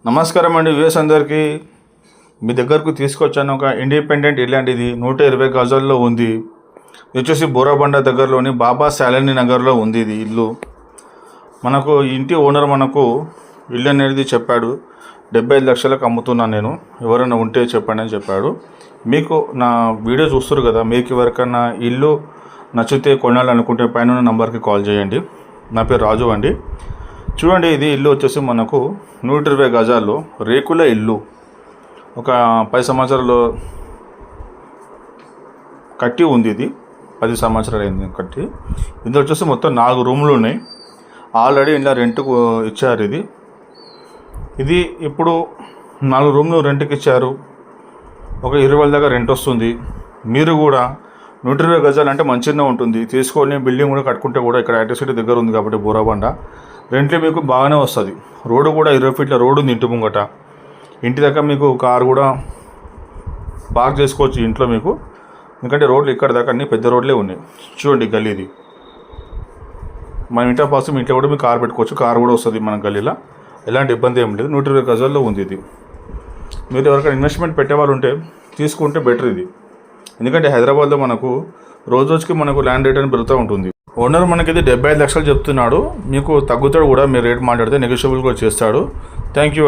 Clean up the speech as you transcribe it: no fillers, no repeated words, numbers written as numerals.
నమస్కారం అండి వ్యూస్ అందరికీ. మీ దగ్గరకు తీసుకొచ్చాను ఒక ఇండిపెండెంట్ ఇలాంటిది 120 గజాల్లో ఉంది. ఇది వచ్చేసి బోరాబండ దగ్గరలోని బాబా శాలిని నగర్లో ఉంది. ఇది ఇల్లు మనకు ఇంటి ఓనర్ మనకు ఇల్లు అనేది చెప్పాడు. 75 లక్షలకు అమ్ముతున్నాను నేను, ఎవరైనా ఉంటే చెప్పండి అని చెప్పాడు. మీకు నా వీడియో చూస్తారు కదా, మీకు ఎవరికైనా ఇల్లు నచ్చితే కొనాలనుకుంటే పైన నంబర్కి కాల్ చేయండి. నా పేరు రాజు అండి. చూడండి, ఇది ఇల్లు వచ్చేసి మనకు 120 గజాల్లో రేకుల ఇల్లు. ఒక 10 సంవత్సరాలు కట్టి ఉంది. ఇది 10 సంవత్సరాలు అయింది కట్టి. ఇందులో వచ్చేసి మొత్తం 4 రూములు ఉన్నాయి. ఆల్రెడీ ఇలా రెంట్కు ఇచ్చారు. ఇది ఇప్పుడు 4 రూమ్లు రెంట్కి ఇచ్చారు. ఒక 20 దాకా రెంట్ వస్తుంది. మీరు కూడా 120 గజాలు అంటే మంచిగా ఉంటుంది, తీసుకొని బిల్డింగ్ కూడా కట్టుకుంటే కూడా ఇక్కడ ఐటీ సిటీ దగ్గర ఉంది కాబట్టి బోరాబండ రెంట్లు మీకు బాగానే వస్తుంది. రోడ్డు కూడా 20 ఫీట్ల రోడ్డు ఉంది ఇంటి ముంగట. ఇంటి దగ్గర మీకు కారు కూడా పార్క్ చేసుకోవచ్చు ఇంట్లో మీకు, ఎందుకంటే రోడ్లు ఇక్కడ దాకా అన్ని పెద్ద రోడ్లే ఉన్నాయి. చూడండి గల్లీది, మన ఇంట్లో పాసం ఇంట్లో కూడా మీకు కారు పెట్టుకోవచ్చు, కారు కూడా వస్తుంది మన గల్లీలో, ఎలాంటి ఇబ్బంది ఏం లేదు. 120 గజాల్లో ఉంది ఇది. మీరు ఎవరికైనా ఇన్వెస్ట్మెంట్ పెట్టేవాళ్ళు ఉంటే తీసుకుంటే బెటర్ ఇది, ఎందుకంటే హైదరాబాద్లో మనకు రోజుకి మనకు ల్యాండ్ రేట్ అని పెరుగుతూ ఉంటుంది. ఓనర్ మనకి ఇది 75 లక్షలు చెప్తున్నాడు. మీకు తగ్గుతాడు కూడా, మీరు రేట్ మాట్లాడితే నెగోషియబుల్ కూడా చేస్తాడు. Thank you.